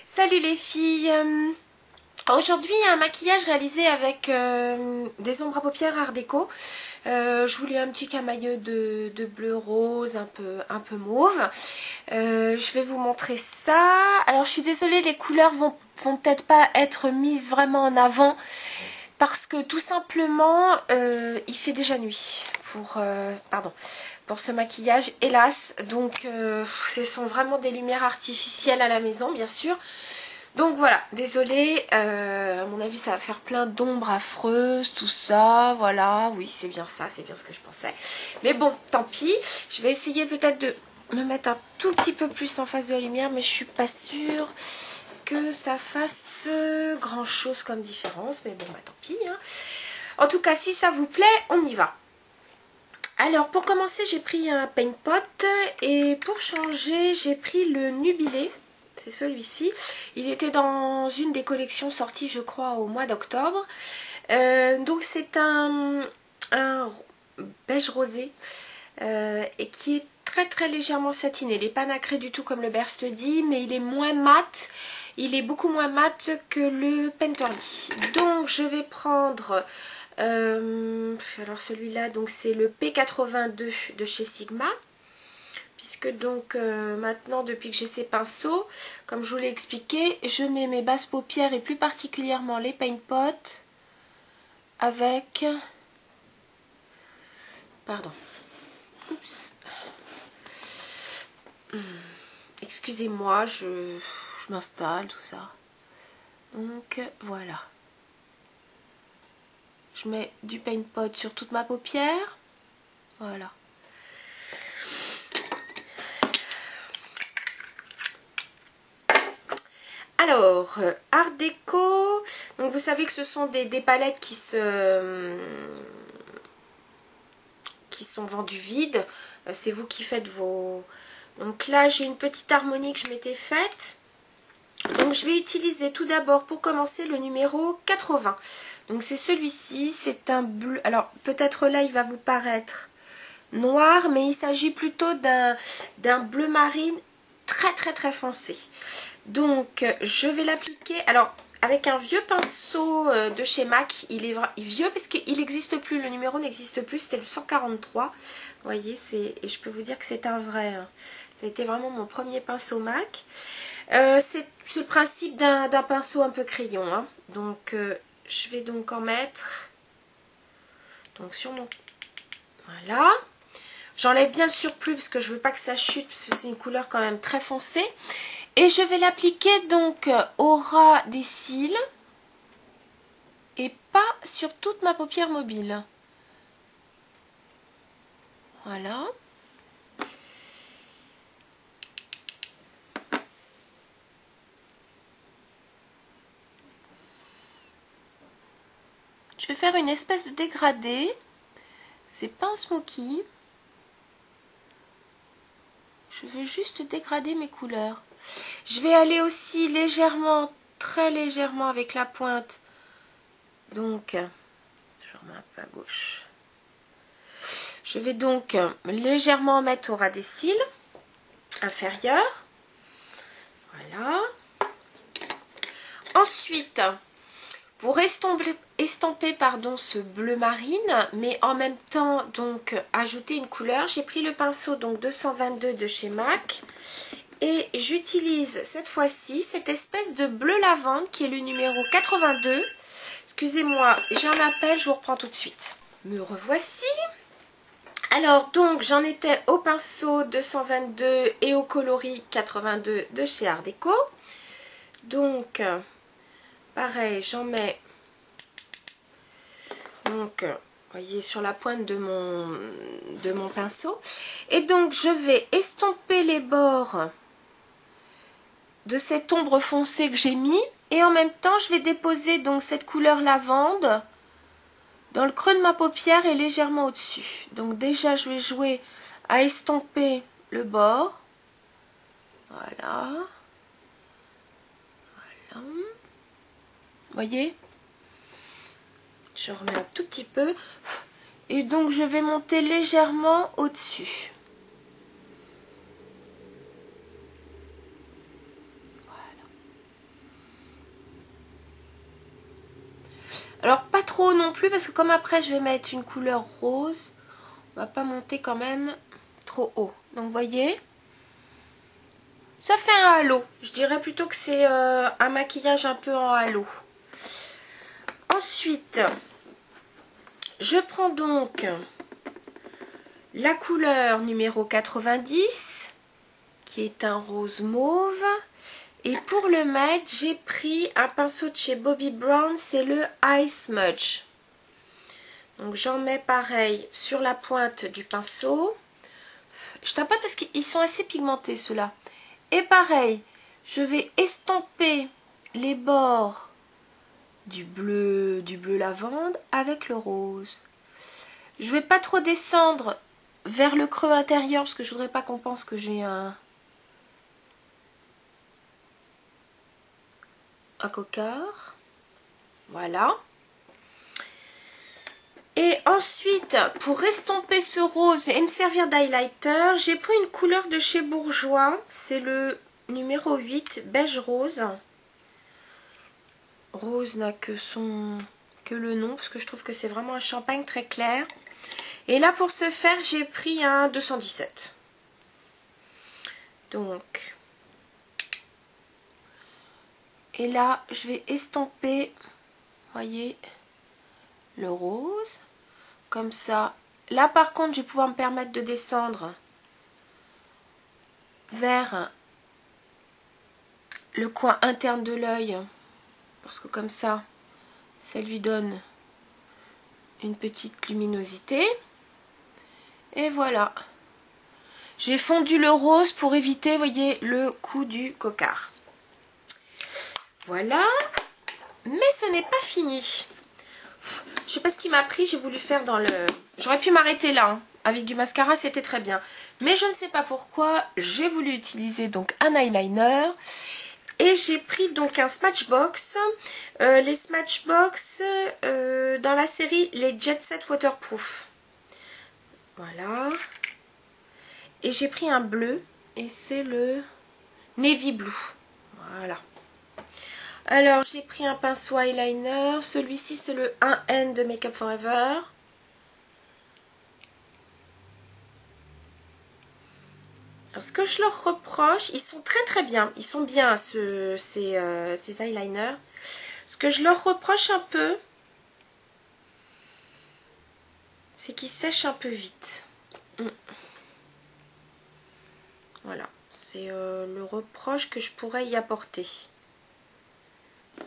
Salut les filles. Aujourd'hui un maquillage réalisé avec des ombres à paupières Art Déco. Je voulais un petit camailleux de bleu rose un peu mauve. Je vais vous montrer ça. Alors je suis désolée, les couleurs vont peut-être pas être mises vraiment en avant parce que tout simplement il fait déjà nuit pour ce maquillage, hélas. Donc ce sont vraiment des lumières artificielles à la maison, bien sûr. Donc voilà, désolée, à mon avis ça va faire plein d'ombres affreuses, tout ça, voilà, oui c'est bien ça, c'est bien ce que je pensais. Mais bon, tant pis, je vais essayer peut-être de me mettre un tout petit peu plus en face de la lumière, mais je suis pas sûre que ça fasse grand chose comme différence, mais bon bah tant pis, hein. En tout cas, si ça vous plaît, on y va. Alors pour commencer, j'ai pris un paint pot et pour changer, j'ai pris le Nubilé. C'est celui-ci. Il était dans une des collections sorties, je crois, au mois d'octobre. Donc c'est un beige rosé et qui est très légèrement satiné. Il n'est pas nacré du tout comme le Berste dit, mais il est moins mat. Il est beaucoup moins mat que le Painterly. Donc je vais prendre... alors celui-là, donc c'est le P82 de chez Sigma. Puisque donc maintenant, depuis que j'ai ces pinceaux, comme je vous l'ai expliqué, je mets mes basses paupières et plus particulièrement les paint pots avec... Pardon. Oups. Excusez-moi, je m'installe, tout ça. Donc voilà. Je mets du paint pot sur toute ma paupière. Voilà. Alors, Art Déco, donc vous savez que ce sont des palettes qui sont vendues vides. C'est vous qui faites vos... Donc là, j'ai une petite harmonie que je m'étais faite. Donc je vais utiliser tout d'abord pour commencer le numéro 80. Donc c'est celui-ci, c'est un bleu. Alors peut-être là, il va vous paraître noir, mais il s'agit plutôt d'un bleu marine très foncé. Donc je vais l'appliquer alors avec un vieux pinceau de chez MAC. Il est vieux parce qu'il n'existe plus, le numéro n'existe plus, c'était le 143. Vous voyez, et je peux vous dire que c'est un vrai, hein. Ça a été vraiment mon premier pinceau MAC. C'est le principe d'un pinceau un peu crayon, hein. Donc je vais donc en mettre donc sur mon... Voilà. J'enlève bien le surplus parce que je veux pas que ça chute, parce que c'est une couleur quand même très foncée. Et je vais l'appliquer donc au ras des cils et pas sur toute ma paupière mobile. Voilà. Je vais faire une espèce de dégradé. C'est pas un smoky. Je vais juste dégrader mes couleurs. Je vais aller aussi légèrement, très légèrement avec la pointe. Donc, je remets un peu à gauche. Je vais donc légèrement mettre au ras des cils inférieurs. Voilà. Ensuite, pour estomper pardon, ce bleu marine, mais en même temps donc ajouter une couleur, j'ai pris le pinceau donc 222 de chez MAC et j'utilise cette fois-ci cette espèce de bleu lavande qui est le numéro 82. Excusez-moi, j'ai un appel, je vous reprends tout de suite. Me revoici. Alors donc j'en étais au pinceau 222 et au coloris 82 de chez Art Déco. Donc pareil, j'en mets donc voyez sur la pointe de mon pinceau et donc je vais estomper les bords de cette ombre foncée que j'ai mis et en même temps je vais déposer donc cette couleur lavande dans le creux de ma paupière et légèrement au-dessus. Donc déjà je vais jouer à estomper le bord. Voilà. Voilà. Vous voyez? Je remets un tout petit peu. Et donc je vais monter légèrement au-dessus. Voilà. Alors pas trop non plus parce que comme après je vais mettre une couleur rose, on va pas monter quand même trop haut. Donc vous voyez, ça fait un halo. Je dirais plutôt que c'est un maquillage un peu en halo. Ensuite, je prends donc la couleur numéro 90 qui est un rose mauve. Et pour le mettre, j'ai pris un pinceau de chez Bobbi Brown, c'est le Ice Smudge. Donc j'en mets pareil sur la pointe du pinceau. Je tapote parce qu'ils sont assez pigmentés ceux-là. Et pareil, je vais estomper les bords du bleu lavande avec le rose. Je ne vais pas trop descendre vers le creux intérieur parce que je voudrais pas qu'on pense que j'ai un cocard. Voilà. Et ensuite, pour estomper ce rose et me servir d'highlighter, j'ai pris une couleur de chez Bourjois. C'est le numéro 8, beige rose. Rose n'a que le nom, parce que je trouve que c'est vraiment un champagne très clair. Et là, pour ce faire, j'ai pris un 217. Donc, et là, je vais estomper, voyez, le rose. Comme ça. Là, par contre, je vais pouvoir me permettre de descendre vers le coin interne de l'œil. Parce que comme ça, ça lui donne une petite luminosité. Et voilà. J'ai fondu le rose pour éviter, voyez, le coup du cocard. Voilà. Mais ce n'est pas fini. Je sais pas ce qui m'a pris, j'ai voulu faire dans le... J'aurais pu m'arrêter là, hein. Avec du mascara, c'était très bien. Mais je ne sais pas pourquoi, j'ai voulu utiliser donc un eyeliner. Et j'ai pris donc un Smashbox. Les Smashbox dans la série les Jet Set Waterproof. Voilà. Et j'ai pris un bleu. Et c'est le Navy Blue. Voilà. Alors, j'ai pris un pinceau eyeliner. Celui-ci, c'est le 1N de Make Up Forever. Alors, ce que je leur reproche, ils sont très très bien. Ils sont bien, ces eyeliners. Ce que je leur reproche un peu, c'est qu'ils sèchent un peu vite. Voilà. C'est le reproche que je pourrais y apporter.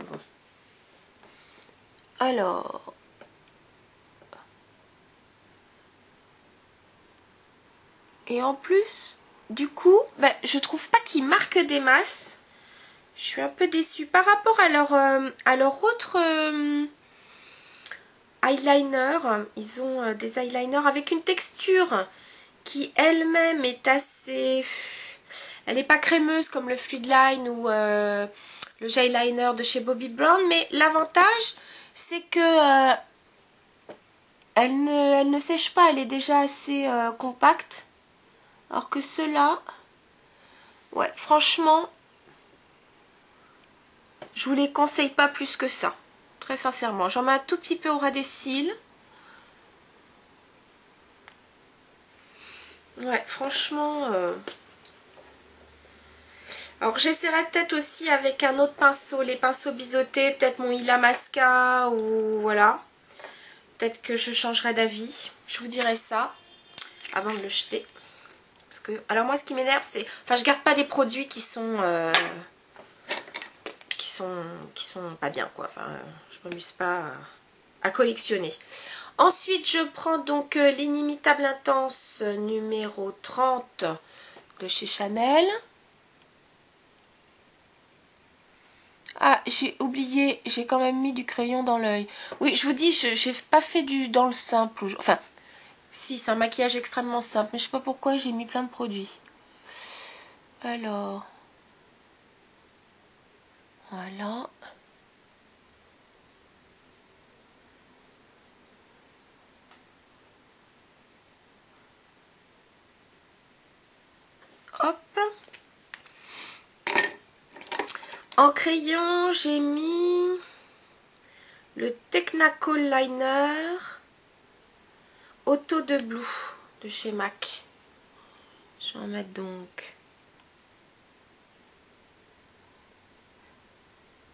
Bon. Alors... Et en plus, du coup, je trouve pas qu'ils marquent des masses. Je suis un peu déçue. Par rapport à leur autre eyeliner, ils ont des eyeliners avec une texture qui elle-même est assez... Elle n'est pas crémeuse comme le Fluid Line ou le gel liner de chez Bobbi Brown, mais l'avantage, c'est que elle ne sèche pas, elle est déjà assez compacte. Alors que ceux-là, ouais, franchement, je vous les conseille pas plus que ça. Très sincèrement. J'en mets un tout petit peu au ras des cils. Ouais, franchement... Alors, j'essaierai peut-être aussi avec un autre pinceau, les pinceaux biseautés, peut-être mon Illamasqua ou voilà. Peut-être que je changerai d'avis. Je vous dirai ça avant de le jeter. Parce que, alors moi, ce qui m'énerve, c'est... Enfin, je garde pas des produits qui sont pas bien, quoi. Enfin, je m'amuse pas à collectionner. Ensuite, je prends donc l'Inimitable Intense numéro 30 de chez Chanel. Ah, j'ai oublié, j'ai quand même mis du crayon dans l'œil. Oui, je vous dis, j'ai pas fait dans le simple. Enfin, si, c'est un maquillage extrêmement simple, mais je sais pas pourquoi j'ai mis plein de produits. Alors, voilà. Hop. En crayon, j'ai mis le Technicolor Liner Auto de Blue de chez MAC. Je vais en mettre donc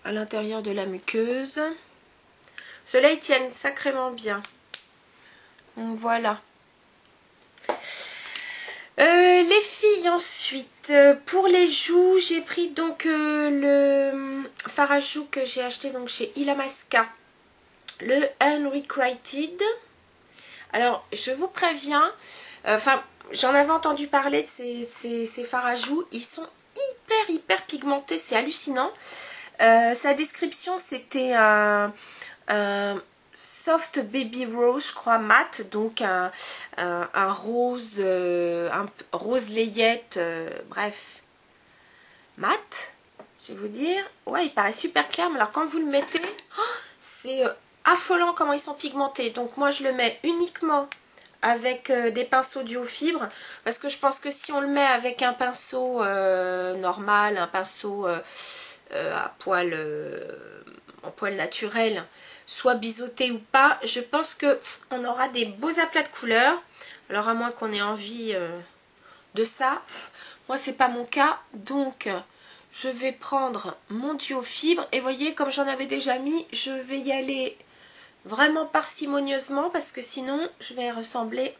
à l'intérieur de la muqueuse. Ceux-là, ils tiennent sacrément bien. Donc voilà. Les filles, ensuite, pour les joues, j'ai pris donc le fard à joues que j'ai acheté donc chez Illamasqua, le Unrequited. Alors, je vous préviens, enfin, j'en avais entendu parler de ces fards à joues. Ils sont hyper pigmentés, c'est hallucinant. Sa description, c'était un soft baby rose, je crois, mat, donc un rose, un rose layette, bref, mat, je vais vous dire. Ouais, il paraît super clair, mais alors quand vous le mettez, oh, c'est affolant comment ils sont pigmentés. Donc moi je le mets uniquement avec des pinceaux duo fibre, parce que je pense que si on le met avec un pinceau normal, un pinceau à poil, en poil naturel, soit biseauté ou pas, je pense que on aura des beaux aplats de couleurs. Alors à moins qu'on ait envie de ça, moi c'est pas mon cas, donc je vais prendre mon duo fibre, et voyez, comme j'en avais déjà mis, je vais y aller vraiment parcimonieusement, parce que sinon je vais ressembler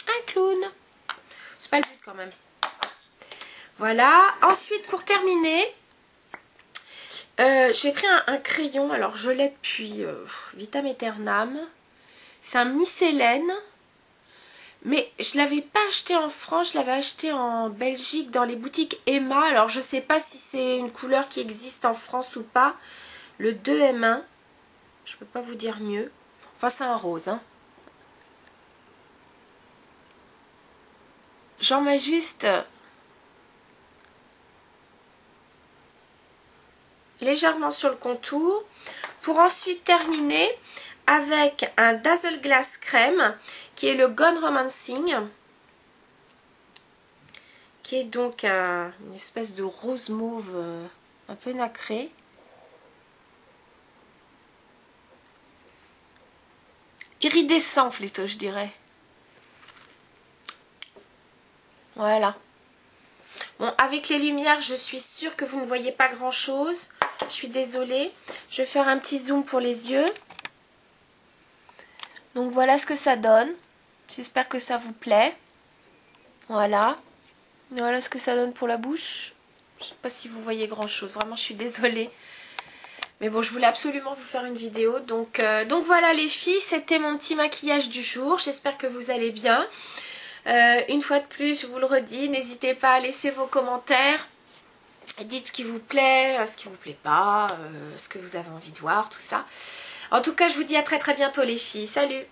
à un clown. C'est pas le but quand même. Voilà, ensuite pour terminer, j'ai pris un crayon, alors je l'ai depuis Vitam Aeternam. C'est un Mycélène, mais je ne l'avais pas acheté en France, je l'avais acheté en Belgique dans les boutiques Emma. Alors je ne sais pas si c'est une couleur qui existe en France ou pas. Le 2M1, je ne peux pas vous dire mieux. Enfin c'est un rose, hein. J'en mets juste légèrement sur le contour, pour ensuite terminer avec un Dazzle Glass Crème qui est le Gone Romancing, qui est donc une espèce de rose mauve un peu nacré. Iridescent plutôt, je dirais. Voilà. Bon, avec les lumières, je suis sûre que vous ne voyez pas grand chose. Je suis désolée. Je vais faire un petit zoom pour les yeux. Donc voilà ce que ça donne. J'espère que ça vous plaît. Voilà. Voilà ce que ça donne pour la bouche. Je ne sais pas si vous voyez grand chose. Vraiment, je suis désolée. Mais bon, je voulais absolument vous faire une vidéo. Donc voilà les filles, c'était mon petit maquillage du jour. J'espère que vous allez bien. Une fois de plus, je vous le redis, n'hésitez pas à laisser vos commentaires. Dites ce qui vous plaît, ce qui vous plaît pas, ce que vous avez envie de voir, tout ça. En tout cas, je vous dis à très bientôt les filles. Salut!